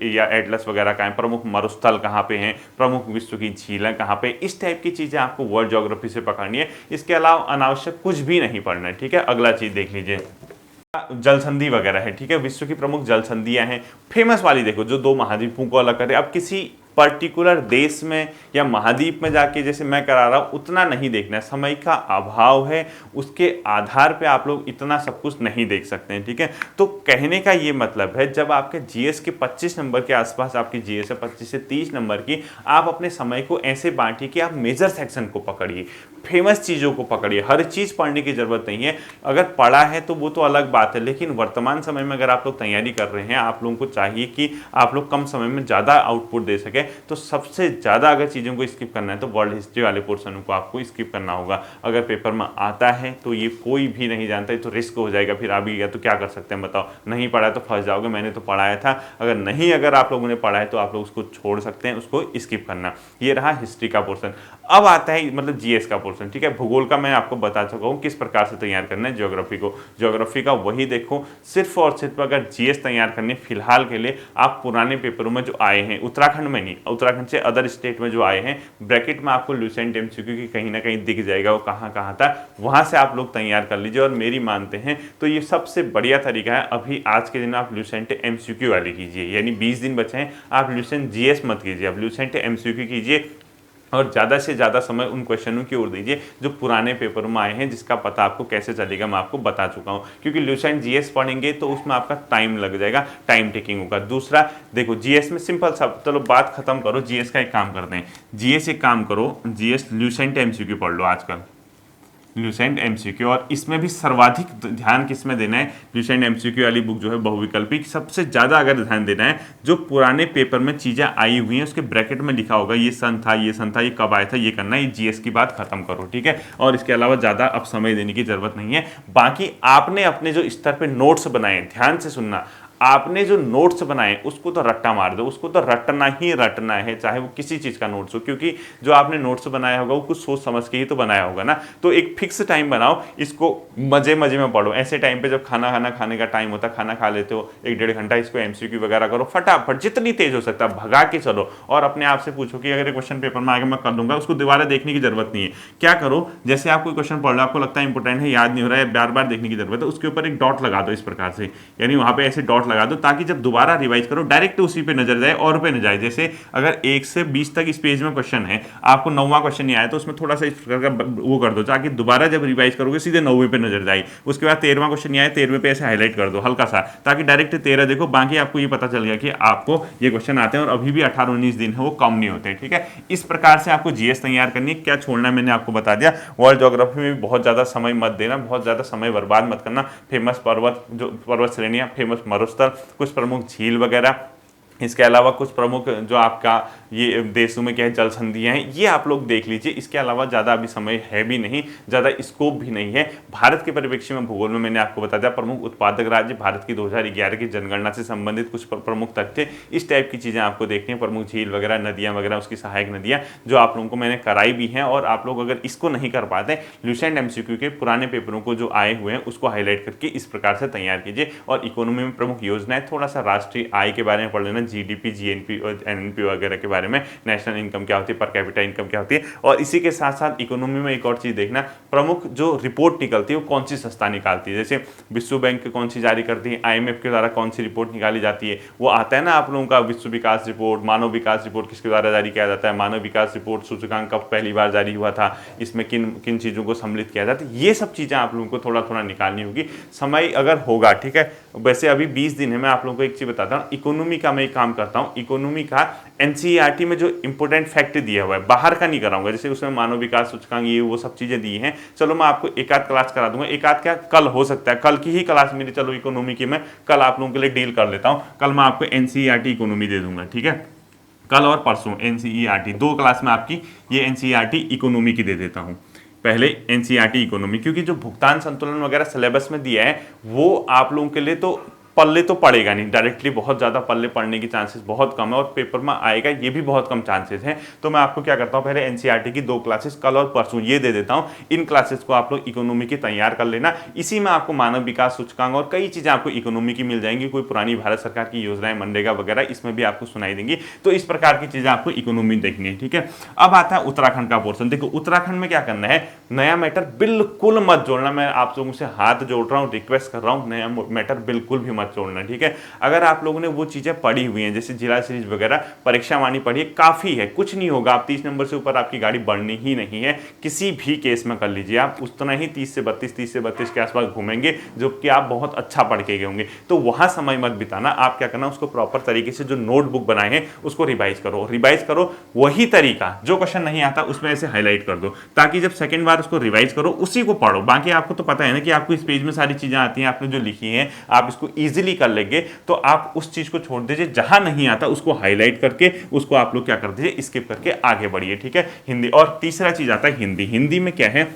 या एटलस वगैरह का है, प्रमुख मरुस्थल कहाँ पे हैं, प्रमुख विश्व की झीलें कहाँ पे, इस टाइप की चीजें आपको वर्ल्ड ज्योग्राफी से पकड़नी है। इसके अलावा अनावश्यक कुछ भी नहीं पढ़ना है, ठीक है। अगला चीज देख लीजिए, जल संधि वगैरह है, ठीक है। विश्व की प्रमुख जल संधियां हैं, फेमस वाली देखो जो दो महाद्वीपों को अलग करे। अब किसी पर्टिकुलर देश में या महाद्वीप में जाके जैसे मैं करा रहा हूँ उतना नहीं देखना है, समय का अभाव है, उसके आधार पे आप लोग इतना सब कुछ नहीं देख सकते हैं, ठीक है। तो कहने का ये मतलब है जब आपके जीएस के 25 नंबर के आसपास आपकी जीएस है 25 से 30 नंबर की, आप अपने समय को ऐसे बांटिए कि आप मेजर सेक्शन को पकड़िए, फेमस चीज़ों को पकड़िए, हर चीज़ पढ़ने की जरूरत नहीं है। अगर पढ़ा है तो वो तो अलग बात है, लेकिन वर्तमान समय में अगर आप लोग तैयारी कर रहे हैं, आप लोगों को चाहिए कि आप लोग कम समय में ज़्यादा आउटपुट दे सके, तो सबसे ज़्यादा अगर चीज़ों को स्किप करना है तो वर्ल्ड हिस्ट्री वाले पोर्शन को आपको स्किप करना होगा। अगर पेपर में आता है तो ये कोई भी नहीं जानता, तो रिस्क हो जाएगा, फिर आ भी गया तो क्या कर सकते हैं बताओ, नहीं पढ़ा तो फंस जाओगे। मैंने तो पढ़ाया था, अगर आप लोगों ने पढ़ा है तो आप लोग उसको छोड़ सकते हैं, उसको स्किप करना। ये रहा हिस्ट्री का पोर्शन। अब आता है मतलब जीएस का पोर्शन, ठीक है। भूगोल का मैं आपको बता चुका हूँ किस प्रकार से तैयार करना है। ज्योग्राफी का वही देखो, सिर्फ और सिर्फ अगर जीएस तैयार करने फिलहाल के लिए आप पुराने पेपरों में जो आए हैं, उत्तराखंड में नहीं, उत्तराखंड से अदर स्टेट में जो आए हैं, ब्रैकेट में आपको ल्यूसेंट एमसीक्यू की कहीं ना कहीं दिख जाएगा वो कहाँ कहाँ था, वहां से आप लोग तैयार कर लीजिए। और मेरी मानते हैं तो ये सबसे बढ़िया तरीका है। अभी आज के दिन आप ल्यूसेंट एमसीक्यू वाली कीजिए, यानी 20 दिन बचे हैं, आप ल्यूसेंट जीएस मत कीजिए, आप ल्यूसेंट एमसीक्यू कीजिए और ज़्यादा से ज़्यादा समय उन क्वेश्चनों की ओर दीजिए जो पुराने पेपर में आए हैं, जिसका पता आपको कैसे चलेगा मैं आपको बता चुका हूँ। क्योंकि ल्यूसेंट जीएस पढ़ेंगे तो उसमें आपका टाइम लग जाएगा, टाइम टेकिंग होगा। दूसरा देखो, जीएस में सिंपल सा, चलो बात खत्म करो, जीएस का एक काम करते हैं, जीएस एक काम करो, जीएस ल्यूसेंट एमसीक्यू पढ़ लो आजकल, ल्यूसेंट एमसीक्यू। और इसमें भी सर्वाधिक ध्यान किसमें देना है, ल्यूसेंट एमसीक्यू वाली बुक जो है बहुविकल्पी, सबसे ज़्यादा अगर ध्यान देना है जो पुराने पेपर में चीज़ें आई हुई हैं उसके ब्रैकेट में लिखा होगा ये सन था, ये सन था, ये कब आया था, ये करना है, ये जीएस की बात खत्म करो, ठीक है। और इसके अलावा ज़्यादा अब समय देने की जरूरत नहीं है। बाकी आपने अपने जो स्तर पर नोट्स बनाए, ध्यान से सुनना, आपने जो नोट्स बनाए उसको तो रट्टा मार दो, उसको तो रटना ही रटना है, चाहे वो किसी चीज़ का नोट्स हो, क्योंकि जो आपने नोट्स बनाया होगा वो कुछ सोच समझ के ही तो बनाया होगा ना। तो एक फिक्स टाइम बनाओ, इसको मजे मजे में पढ़ो। ऐसे टाइम पे जब खाना खाने का टाइम होता है, खाना खा लेते हो 1-1.5 घंटा, इसको एमसीक्यू वगैरह करो फटाफट, जितनी तेज हो सकता है भगा के चलो। और अपने आप से पूछो कि अगर क्वेश्चन पेपर में आगे मैं कर दूंगा, उसको दोबारा देखने की जरूरत नहीं है। क्या करो, जैसे आप कोई क्वेश्चन पढ़ लो, आपको लगता है इंपॉर्टेंट है, याद नहीं हो रहा है, बार बार देखने की जरूरत है, उसके ऊपर एक डॉट लगा दो इस प्रकार से, यानी वहां पे ऐसे डॉट लगा दो ताकि जब दोबारा रिवाइज करो डायरेक्ट उसी पे नजर जाए और पे न जाए। जैसे अगर 1 से 20 तक इस पेज में क्वेश्चन है, आपको 9वां क्वेश्चन नहीं आया तो उसमें थोड़ा सा इस प्रकार का वो कर दो ताकि दोबारा जब रिवाइज करोगे सीधे 9वें पे नजर जाए। उसके बाद 13वां क्वेश्चन नहीं आया, 13वें पे ऐसे हाईलाइट कर दो हल्का सा, ताकि डायरेक्ट 13 देखो, बाकी आपको ये पता चल गया कि आपको ये क्वेश्चन आते हैं और अभी भी 18-19 दिन है, वो कम नहीं होते, ठीक है। इस प्रकार से आपको जीएस तैयार करनी है। क्या छोड़ना है मैंने आपको बता दिया। वर्ल्ड ज्योग्राफी में भी बहुत ज्यादा समय मत देना, बहुत ज्यादा समय बर्बाद मत करना। फेमस पर्वत, जो पर्वत श्रेणियां, फेमस मरुस्थल, कुछ प्रमुख झील वगैरह, इसके अलावा कुछ प्रमुख जो आपका ये देशों में क्या है जल संधियां हैं, ये आप लोग देख लीजिए। इसके अलावा ज़्यादा अभी समय है भी नहीं, ज़्यादा स्कोप भी नहीं है। भारत के परिप्रेक्ष्य में भूगोल में मैंने आपको बता दिया प्रमुख उत्पादक राज्य, भारत की 2011 की जनगणना से संबंधित कुछ प्रमुख तथ्य, इस टाइप की चीज़ें आपको देखनी है। प्रमुख झील वगैरह, नदियाँ वगैरह, उसकी सहायक नदियाँ जो आप लोगों को मैंने कराई भी हैं। और आप लोग अगर इसको नहीं कर पाते, ल्यूसेंट एमसीक्यू के पुराने पेपरों को जो आए हुए हैं उसको हाईलाइट करके इस प्रकार से तैयार कीजिए। और इकोनॉमी में प्रमुख योजनाएं, थोड़ा सा राष्ट्रीय आय के बारे में पढ़ लेना, जीडीपी, जीएनपी और एनएनपी वगैरह के बारे में, नेशनल इनकम क्या होती है, पर कैपिटा इनकम क्या होती है। और इसी के साथ साथ इकोनॉमी में एक और चीज देखना, प्रमुख जो रिपोर्ट निकलती है वो कौन सी संस्था निकालती है। जैसे विश्व बैंक कौन सी जारी करती है, आईएमएफ के द्वारा कौन सी रिपोर्ट निकाली जाती है, वो आता है ना आप लोगों का विश्व विकास रिपोर्ट, मानव विकास रिपोर्ट किसके द्वारा जारी किया जाता है, मानव विकास रिपोर्ट सूचकांक कब पहली बार जारी हुआ था, इसमें किन किन चीज़ों को सम्मिलित किया जाता है। ये सब चीज़ें आप लोगों को थोड़ा थोड़ा निकालनी होगी, समय अगर होगा, ठीक है। वैसे अभी 20 दिन है। मैं आप लोगों को एक चीज़ बताता हूँ, इकोनॉमी का मैं एक काम करता हूँ, इकोनॉमी का एनसीईआरटी में जो इंपॉर्टेंट फैक्ट दिया हुआ है, बाहर का नहीं कराऊंगा, जैसे उसमें मानव विकास सूचकांक ये वो सब चीजें दी हैं, चलो मैं आपको एक आध क्लास करा दूंगा। एक आध क्या, कल हो सकता है, कल की ही क्लास मेरी, चलो इकोनॉमी की मैं कल आप लोगों के लिए डील कर लेता हूँ। कल मैं आपको एनसीईआरटी इकोनॉमी दे दूंगा, ठीक है। कल और परसों एनसीईआरटी 2 क्लास में आपकी ये एनसीईआरटी इकोनॉमी की दे देता हूँ। पहले एनसीईआरटी इकोनॉमी, क्योंकि जो भुगतान संतुलन वगैरह सिलेबस में दिया है वो आप लोगों के लिए तो पल्ले तो पड़ेगा नहीं डायरेक्टली, बहुत ज़्यादा पल्ले पड़ने की चांसेस बहुत कम है, और पेपर में आएगा ये भी बहुत कम चांसेस हैं। तो मैं आपको क्या करता हूँ, पहले एनसीईआरटी की 2 क्लासेस कल और परसों ये दे देता हूँ। इन क्लासेस को आप लोग इकोनॉमी की तैयार कर लेना। इसी में आपको मानव विकास सूचकांक और कई चीज़ें आपको इकोनॉमी की मिल जाएंगी, कोई पुरानी भारत सरकार की योजनाएं, मनरेगा वगैरह, इसमें भी आपको सुनाई देंगी। तो इस प्रकार की चीज़ें आपको इकोनॉमी देखनी है, ठीक है। अब आता है उत्तराखंड का पोर्शन। देखो उत्तराखंड में क्या करना है, नया मैटर बिल्कुल मत जोड़ना। मैं आप लोगों से हाथ जोड़ रहा हूँ, रिक्वेस्ट कर रहा हूँ, नया मैटर बिल्कुल भी मत मत छोड़ना, ठीक है। अगर आप लोगों ने वो चीज़ें पढ़ी हुई हैं जैसे जिला सीरीज वगैरह, परीक्षा वाणी पढ़िए, काफ़ी है, कुछ नहीं होगा। आप 30 नंबर से ऊपर आपकी गाड़ी बढ़नी ही नहीं है, किसी भी केस में कर लीजिए आप उतना ही 30 से 32 के आसपास घूमेंगे, जो कि आप बहुत अच्छा पढ़ के गए होंगे। तो वहाँ समय मत बिताना, आप क्या करना, उसको प्रॉपर तरीके से जो नोटबुक बनाए हैं उसको रिवाइज करो, वही तरीका जो क्वेश्चन नहीं आता उसमें ऐसे हाईलाइट कर दो, ताकि जब सेकंड बार उसको रिवाइज करो उसी को पढ़ो। बाकी आपको तो पता है ना कि आपको इस पेज में सारी चीजें आती हैं, आपने जो लिखी हैं आप इसको इजीली कर लेंगे, तो आप उस चीज को छोड़ दीजिए, जहां नहीं आता उसको हाईलाइट करके उसको आप लोग क्या कर दीजिए, स्किप करके आगे बढ़िए, ठीक है। हिंदी, और तीसरा चीज आता है हिंदी। हिंदी में क्या है,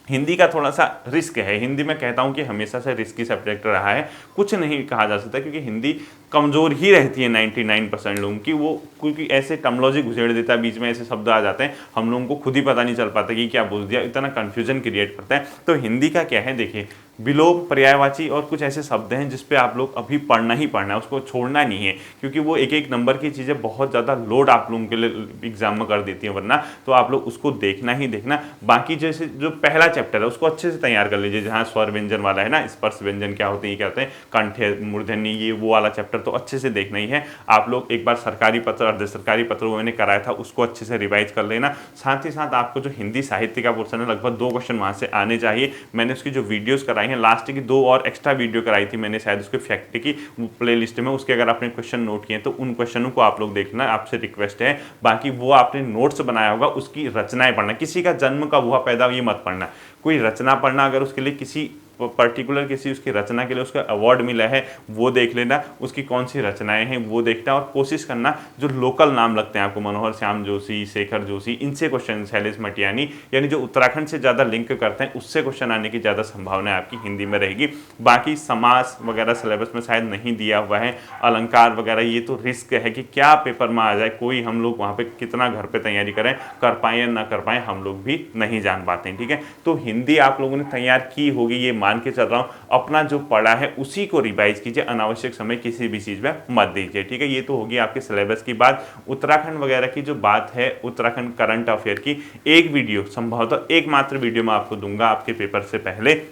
हिंदी का थोड़ा सा रिस्क है। हिंदी में कहता हूं कि हमेशा से रिस्की सब्जेक्ट रहा है, कुछ नहीं कहा जा सकता, क्योंकि हिंदी कमजोर ही रहती है 99% लोगों की। वो क्योंकि ऐसे टर्मोलॉजी घुसेड़ देता है, बीच में ऐसे शब्द आ जाते हैं, हम लोगों को खुद ही पता नहीं चल पाता कि क्या बोल दिया, इतना कंफ्यूजन क्रिएट करता है। तो हिंदी का क्या है, देखिए, विलोम, पर्यायवाची और कुछ ऐसे शब्द हैं जिस पे आप लोग अभी पढ़ना ही पढ़ना है, उसको छोड़ना नहीं है, क्योंकि वो एक एक नंबर की चीज़ें बहुत ज़्यादा लोड आप लोगों के लिए एग्जाम में कर देती हैं वरना। तो आप लोग उसको देखना ही देखना। बाकी जैसे जो पहला चैप्टर है उसको अच्छे से तैयार कर लीजिए, जहाँ स्वर व्यंजन वाला है ना, स्पर्श व्यंजन क्या होते हैं, क्या होते हैं, कंठ, मूर्धन्य, ये वो वाला चैप्टर तो अच्छे से देखना ही है। आप लोग एक बार सरकारी पत्र, अर्ध सरकारी पत्र वो मैंने कराया था, उसको अच्छे से रिवाइज कर लेना। साथ ही साथ आपको जो हिंदी साहित्य का पोर्शन है, लगभग 2 क्वेश्चन वहाँ से आने चाहिए। मैंने उसकी जो वीडियोस कराई हैं, लास्ट की 2 और एक्स्ट्रा वीडियो कराई थी मैंने, शायद उसके फैक्ट की प्लेलिस्ट में, उसके अगर आपने क्वेश्चन नोट किए तो उन क्वेश्चनों को आप लोग देखना, आपसे रिक्वेस्ट है। बाकी वो आपने नोट्स बनाया होगा, उसकी रचनाएं पढ़ना, किसी का जन्म कब हुआ, पैदा, ये मत पढ़ना, कोई रचना पढ़ना। अगर उसके लिए किसी पर्टिकुलर किसी उसकी रचना के लिए उसका अवार्ड मिला है वो देख लेना, उसकी कौन सी रचनाएं हैं वो देखना, और कोशिश करना जो लोकल नाम लगते हैं आपको, मनोहर श्याम जोशी, शेखर जोशी, इनसे क्वेश्चन, शैलेश मटियानी, यानी जो उत्तराखंड से ज़्यादा लिंक करते हैं उससे क्वेश्चन आने की ज़्यादा संभावना आपकी हिंदी में रहेगी। बाकी समास वगैरह सिलेबस में शायद नहीं दिया हुआ है, अलंकार वगैरह, ये तो रिस्क है कि क्या पेपर में आ जाए, कोई हम लोग वहाँ पर कितना घर पर तैयारी करें, कर पाएँ या ना कर पाएँ, हम लोग भी नहीं जान पाते हैं, ठीक है। तो हिंदी आप लोगों ने तैयार की होगी, ये मान के चल रहा हूं। अपना जो पढ़ा है उसी को रिवाइज कीजिए, अनावश्यक समय किसी भी चीज में मत दीजिए, ठीक है। ये तो होगी आपके सिलेबस की बात। उत्तराखंड वगैरह की जो बात है, उत्तराखंड करंट अफेयर की एक वीडियो, संभवतः एकमात्र वीडियो मैं आपको दूंगा आपके पेपर से पहले,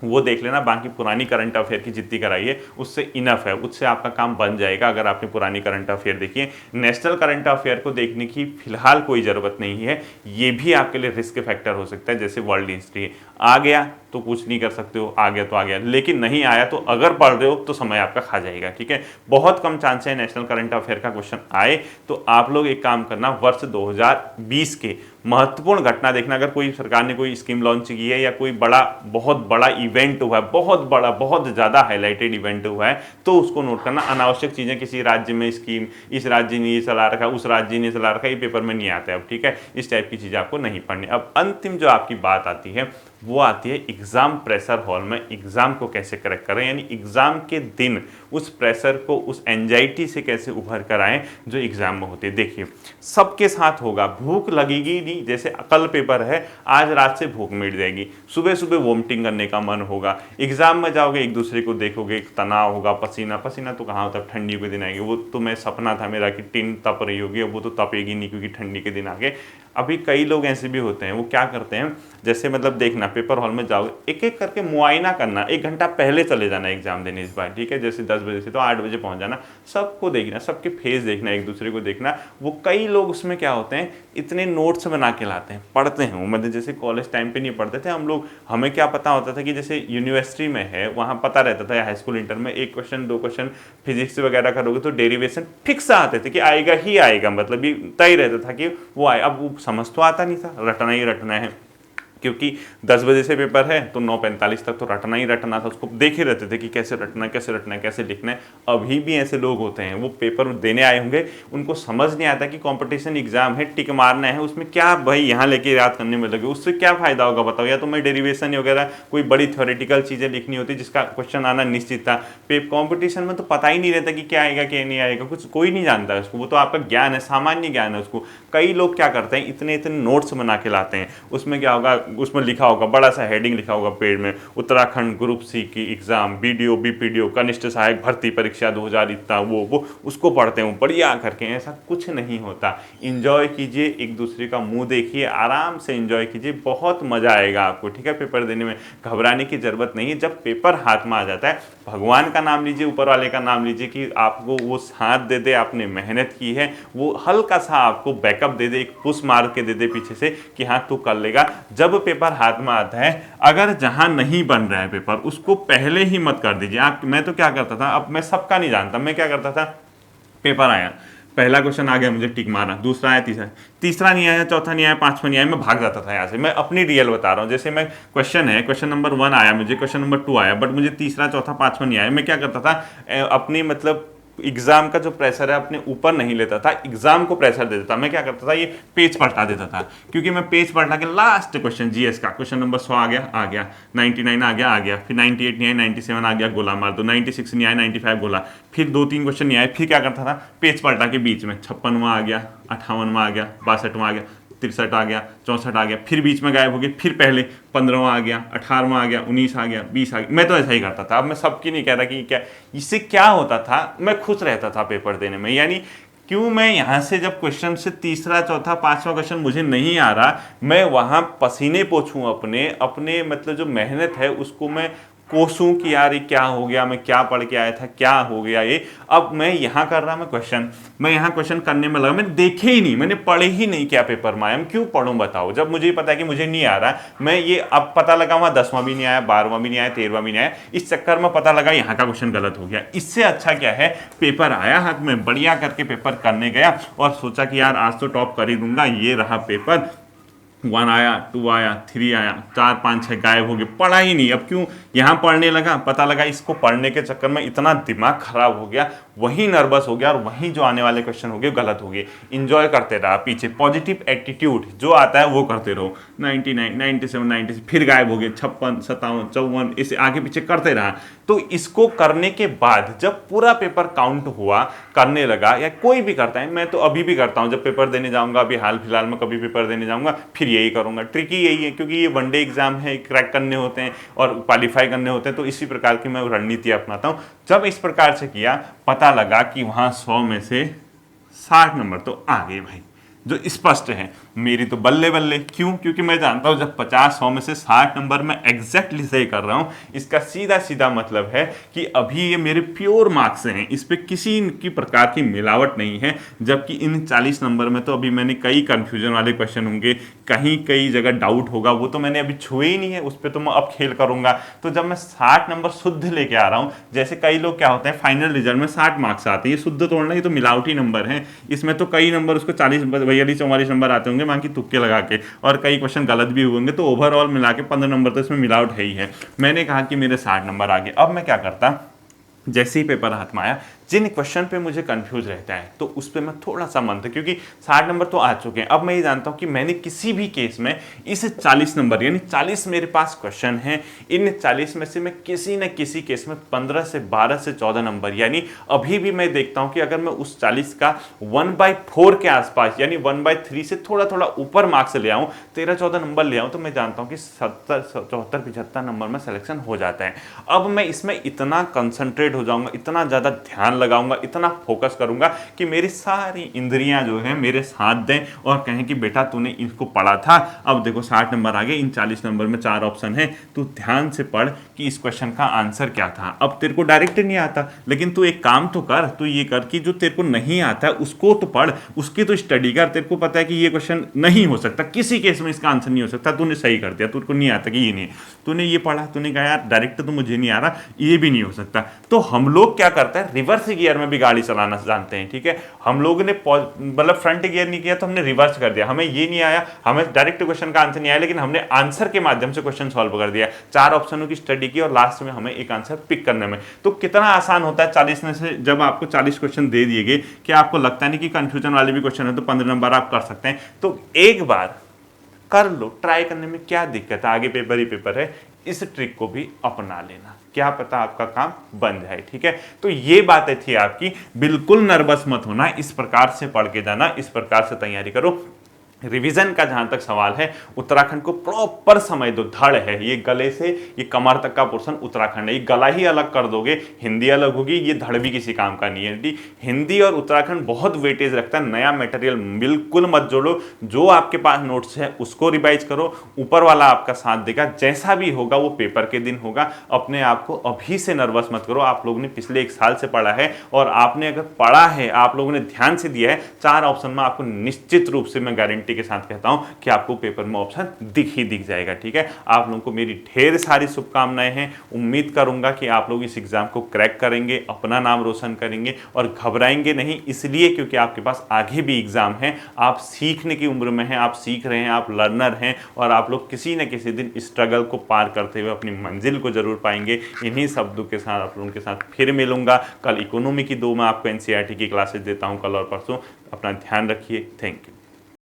वो देख लेना। बाकी पुरानी करंट अफेयर की जितनी कराइए उससे इनफ है, उससे आपका काम बन जाएगा अगर आपने पुरानी करंट अफेयर देखी है। नेशनल करंट अफेयर को देखने की फिलहाल कोई ज़रूरत नहीं है, ये भी आपके लिए रिस्क फैक्टर हो सकता है। जैसे वर्ल्ड हिस्ट्री आ गया तो कुछ नहीं कर सकते हो, आ गया तो आ गया, लेकिन नहीं आया तो अगर पढ़ रहे हो तो समय आपका खा जाएगा, ठीक है। बहुत कम चांस है नेशनल करंट अफेयर का क्वेश्चन आए। तो आप लोग एक काम करना, वर्ष 2020 के महत्वपूर्ण घटना देखना। अगर कोई सरकार ने कोई स्कीम लॉन्च की है या कोई बड़ा, बहुत बड़ा इवेंट हुआ है, बहुत बड़ा, बहुत ज़्यादा हाईलाइटेड इवेंट हुआ है, तो उसको नोट करना। अनावश्यक चीज़ें, किसी राज्य में स्कीम, इस राज्य ने ये चला रखा, उस राज्य ने चला रखा, ये पेपर में नहीं आता है अब, ठीक है। इस टाइप की चीज़ें आपको नहीं पढ़नी। अब अंतिम जो आपकी बात आती है वो आती है एग्जाम प्रेशर हॉल में एग्जाम को कैसे करेक्ट करें, यानी एग्जाम के दिन उस प्रेशर को, उस एंजाइटी से कैसे उभर कर आए जो एग्जाम में होते हैं। देखिए, सबके साथ होगा, भूख लगेगी नहीं, जैसे कल पेपर है, आज रात से भूख मिट जाएगी, सुबह सुबह वोमिटिंग करने का मन होगा, एग्जाम में जाओगे एक दूसरे को देखोगे, तनाव होगा, पसीना, पसीना तो कहाँ होता है, ठंडी के दिन आएगी। वो तो मैं सपना था मेरा कि टिन तप रही होगी, वो तो तपेगी नहीं क्योंकि ठंडी के दिन आ गए। अभी कई लोग ऐसे भी होते हैं, वो क्या करते हैं, जैसे मतलब देखना, पेपर हॉल में जाओगे, एक एक करके मुआयना करना, 1 घंटा पहले चले जाना एग्जाम देने इस बार, ठीक है। जैसे 10 बजे से तो 8 बजे पहुंच जाना, सबको देखना, सबके फेस देखना, एक दूसरे को देखना। वो कई लोग उसमें क्या होते हैं, इतने नोट्स बना के लाते हैं, पढ़ते हैं। वो मतलब जैसे कॉलेज टाइम पे नहीं पढ़ते थे हम लोग, हमें क्या पता होता था कि जैसे यूनिवर्सिटी में है वहाँ पता रहता था, या हाई स्कूल इंटर में 1 क्वेश्चन 2 क्वेश्चन फिजिक्स वगैरह करोगे तो डेरिवेशन फिक्स आते थे कि आएगा ही आएगा, मतलब ये तय रहता था कि वो आए। अब वो समझ तो आता नहीं था, रटना ही रटना है, क्योंकि 10 बजे से पेपर है तो 9:45 तक तो रटना ही रटना था, उसको देखे रहते थे कि कैसे रटना है, कैसे रटना है, कैसे लिखना है। अभी भी ऐसे लोग होते हैं, वो पेपर देने आए होंगे, उनको समझ नहीं आता कि कंपटीशन एग्जाम है, टिक मारना है, उसमें क्या भाई यहाँ लेके याद करने में लगे, उससे क्या फायदा होगा बताओ। या तो मैं डेरिवेशन वगैरह कोई बड़ी थ्योरेटिकल चीज़ें लिखनी होती जिसका क्वेश्चन आना निश्चित था। कॉम्पिटिशन में तो पता ही नहीं रहता कि क्या आएगा क्या नहीं आएगा, कुछ कोई नहीं जानता है उसको, वो तो आपका ज्ञान है, सामान्य ज्ञान है उसको। कई लोग क्या करते हैं, इतने इतने नोट्स बना के लाते हैं, उसमें क्या होगा, उसमें लिखा होगा, बड़ा सा हेडिंग लिखा होगा पेड़ में, उत्तराखंड ग्रुप सी की एग्जाम, बीडीओ बीपीडीओ कनिष्ठ सहायक भर्ती परीक्षा 2000 इतना, वो उसको पढ़ते हैं बढ़िया करके। ऐसा कुछ नहीं होता। इंजॉय कीजिए, एक दूसरे का मुंह देखिए, आराम से इंजॉय कीजिए, बहुत मजा आएगा आपको, ठीक है। पेपर देने में घबराने की जरूरत नहीं है। जब पेपर हाथ में आ जाता है भगवान का नाम लीजिए, ऊपर वाले का नाम लीजिए कि आपको वो साथ दे दे, आपने मेहनत की है, वो हल्का सा आपको बैकअप दे दे, एक पुश मार के दे दे पीछे से कि हाँ तू कर लेगा। जब पेपर हाथ में आता है, अगर जहां नहीं बन रहा है पेपर उसको पहले ही मत कर दीजिए आप। मैं तो क्या करता था, अब मैं सबका नहीं जानता, मैं क्या करता था, पेपर आया, पहला क्वेश्चन आ गया, मुझे टिक मारा, दूसरा आया, तीसरा नहीं आया, चौथा नहीं आया, पांचवा नहीं आया, मैं भाग जाता था यहाँ से। मैं अपनी रियल बता रहा हूँ, जैसे मैं क्वेश्चन है, क्वेश्चन नंबर 1 आया मुझे, क्वेश्चन नंबर 2 आया, बट मुझे तीसरा चौथा पांचवा नहीं आया, मैं क्या करता था, अपनी मतलब एग्जाम का जो प्रेशर है अपने ऊपर नहीं लेता था, एग्जाम को प्रेशर दे देता। मैं क्या करता था, ये पेज पलटा देता था, क्योंकि मैं पेज पलटा के लास्ट क्वेश्चन जीएस का क्वेश्चन नंबर 100 आ गया, 99 आ गया, फिर 98 नहीं आया, 97 आ गया, गोला मार दो, 96 नहीं आया, 95 गोला, फिर 2-3 क्वेश्चन नहीं आए, फिर क्या करता था, पेज पलटा के बीच में 56वां आ गया, 58वां आ गया, 62वां आ गया, 63 आ गया, 64 आ गया, फिर बीच में गायब हो गए, फिर पहले 15वां आ गया, 18वां आ गया, 19 आ गया, 20 आ गया। मैं तो ऐसा ही करता था। अब मैं सबकी नहीं कह रहा कि क्या, इससे क्या होता था, मैं खुश रहता था पेपर देने में। यानी क्यों, मैं यहाँ से जब क्वेश्चन से तीसरा चौथा पांचवा क्वेश्चन मुझे नहीं आ रहा, मैं वहाँ पसीने पोंछूं अपने अपने मतलब जो मेहनत है उसको मैं कोसूं कि यार ये क्या हो गया, मैं क्या पढ़ के आया था, क्या हो गया ये। अब मैं यहाँ कर रहा, मैं यहाँ क्वेश्चन करने में लगा, मैंने देखे ही नहीं, मैंने पढ़े ही नहीं क्या पेपर में आया, मैं क्यों पढ़ूं बताओ, जब मुझे पता है कि मुझे नहीं आ रहा। मैं ये अब पता लगा वहाँ 10वां भी नहीं आया, 12वां भी नहीं आया, 13वां भी नहीं आया, इस चक्कर में पता लगा यहाँ का क्वेश्चन गलत हो गया। इससे अच्छा क्या है, पेपर आया हाथ में, बढ़िया करके पेपर करने गया और सोचा कि यार आज तो टॉप कर ही दूंगा। ये रहा पेपर, 1 आया, 2 आया, 3 आया, 4 5 6 गायब हो गए, पढ़ा ही नहीं। अब क्यों यहाँ पढ़ने लगा, पता लगा इसको पढ़ने के चक्कर में इतना दिमाग खराब हो गया, वही नर्वस हो गया और वही जो आने वाले क्वेश्चन हो गए गलत हो गए। इंजॉय करते रहा, पीछे पॉजिटिव एटीट्यूड जो आता है वो करते रहो। 99 97 96 फिर गायब हो गए, 56 57 54, इसे आगे पीछे करते रहा। तो इसको करने के बाद जब पूरा पेपर काउंट हुआ, करने लगा, या कोई भी करता है, मैं तो अभी भी करता हूँ, जब पेपर देने जाऊंगा, अभी हाल फिलहाल में कभी पेपर देने जाऊंगा फिर यही करूंगा। ट्रिकी यही है, क्योंकि ये वनडे एग्जाम है, क्रैक करने होते हैं और क्वालिफाई करने होते हैं, तो इसी प्रकार की मैं रणनीति अपनाता हूँ। जब इस प्रकार से किया, पता लगा कि वहां 100 में से 60 नंबर तो आ गए भाई, जो स्पष्ट है। मेरी तो बल्ले बल्ले, क्यों, क्योंकि मैं जानता हूं जब 50-100 में से 60 नंबर मैं एग्जैक्टली सही कर रहा हूं, इसका सीधा सीधा मतलब है कि अभी ये मेरे प्योर मार्क्स हैं, इस पे किसी की प्रकार की मिलावट नहीं है। जबकि इन 40 नंबर में तो अभी मैंने कई कंफ्यूजन वाले क्वेश्चन होंगे, कहीं कई जगह डाउट होगा, वो तो मैंने अभी छुए ही नहीं है, उस पर तो मैं अब खेल करूंगा। तो जब मैं 60 नंबर शुद्ध लेके आ रहा हूं, जैसे कई लोग क्या होते हैं फाइनल रिजल्ट में 60 मार्क्स आते हैं, ये शुद्ध तोड़ना, ये तो मिलावटी नंबर है। इसमें तो कई नंबर उसको 40 42 44 नंबर आते होंगे मान की तुक्के लगा के, और कई क्वेश्चन गलत भी होंगे, तो ओवरऑल मिला के 15 नंबर तो इसमें मिलावट है ही है। मैंने कहा कि मेरे 60 नंबर आ गए। अब मैं क्या करता, जैसे ही पेपर हाथ में आया, जिन क्वेश्चन पे मुझे कंफ्यूज रहता है तो उस पर मैं थोड़ा सा मन था, क्योंकि 60 नंबर तो आ चुके हैं। अब मैं ये जानता हूँ कि मैंने किसी भी केस में इस 40 नंबर, यानी 40 मेरे पास क्वेश्चन हैं, इन 40 में से मैं किसी न किसी केस में 15 से 12 से 14 नंबर, यानी अभी भी मैं देखता हूँ कि अगर मैं उस 40 का 1/4 के आसपास, यानी 1/3 से थोड़ा थोड़ा ऊपर मार्क्स ले आऊँ, 13-14 नंबर ले आऊँ, तो मैं जानता हूँ कि 74-75 नंबर में सिलेक्शन हो जाता है। अब मैं इसमें इतना कंसंट्रेट हो जाऊंगा, इतना ज़्यादा ध्यान लगाऊंगा, इतना फोकस करूंगा कि मेरी सारी इंद्रियां जो है मेरे साथ दें और कहें कि बेटा तूने इसको पढ़ा था, अब देखो 60 नंबर आ गए, इन 40 नंबर में 4 ऑप्शन है, तू ध्यान से पढ़ कि इस क्वेश्चन का आंसर क्या था। अब तेरे को डायरेक्ट नहीं आता, लेकिन तू एक काम तो कर, तू ये कर कि जो तेरे को नहीं आता उसको तो पढ़, उसकी तो स्टडी कर। तेरे को पता है कि ये क्वेश्चन नहीं हो सकता, किसी केस में इसका आंसर नहीं हो सकता, तूने सही कर दिया, तुझको नहीं आता कि ये नहीं, तूने ये पढ़ा, तूने कहा यार डायरेक्ट तो मुझे नहीं आ रहा, ये भी नहीं हो सकता। तो हम लोग क्या करते हैं, रिवर्स गियर में भी गाड़ी चलाना जानते हैं, ठीक है। हम लोगों ने मतलब फ्रंट गियर नहीं किया तो हमने रिवर्स कर दिया, हमें ये नहीं आया, हमें डायरेक्ट क्वेश्चन का आंसर नहीं आया, लेकिन हमने आंसर के माध्यम से क्वेश्चन सॉल्व कर दिया, 4 ऑप्शनों की स्टडी की और लास्ट में हमें एक आंसर पिक करने में। तो कितना आसान होता है 40 में से, जब आपको 40 क्वेश्चन दे दिए गए, क्या आपको लगता नहीं कि कंफ्यूजन वाले भी क्वेश्चन है तो 15 नंबर आप कर सकते हैं। तो एक बार कर लो, ट्राई करने में क्या दिक्कत है, आगे पेपर ही पेपर है, इस ट्रिक को भी अपना लेना, क्या पता आपका काम बन जाए, ठीक है। तो ये बातें थी आपकी, बिल्कुल नर्वस मत होना, इस प्रकार से पढ़ के जाना, इस प्रकार से तैयारी करो। रिवीजन का जहां तक सवाल है, उत्तराखंड को प्रॉपर समय दो, धड़ है ये, गले से ये कमर तक का पोर्शन उत्तराखंड है। ये गला ही अलग कर दोगे, हिंदी अलग होगी, ये धड़ भी किसी काम का नहीं है। हिंदी और उत्तराखंड बहुत वेटेज रखता है। नया मटेरियल बिल्कुल मत जोड़ो, जो आपके पास नोट्स है उसको रिवाइज करो, ऊपर वाला आपका साथ देगा, जैसा भी होगा वो पेपर के दिन होगा। अपने आप को अभी से नर्वस मत करो। आप लोगों ने पिछले 1 साल से पढ़ा है, और आपने अगर पढ़ा है, आप लोगों ने ध्यान से दिया है, 4 ऑप्शन में आपको निश्चित रूप से मैं गारंटी के साथ कहता हूं कि आपको पेपर में ऑप्शन दिख जाएगा। ठीक है, आप लोगों को मेरी ढेर सारी शुभकामनाएं हैं। उम्मीद करूंगा कि आप लोग इस एग्जाम को क्रैक करेंगे, अपना नाम रोशन करेंगे, और घबराएंगे नहीं, इसलिए क्योंकि आपके पास आगे भी एग्जाम है। आप सीखने की उम्र में हैं, आप सीख रहे हैं, आप लर्नर हैं, और आप लोग किसी न किसी दिन स्ट्रगल को पार करते हुए अपनी मंजिल को जरूर पाएंगे। इन्हीं शब्दों के साथ आप लोगों के साथ फिर मिलूंगा। कल इकोनॉमी की 2 में आपको एनसीईआरटी की क्लासेस देता हूं, कल और परसों। अपना ध्यान रखिए। Thank you.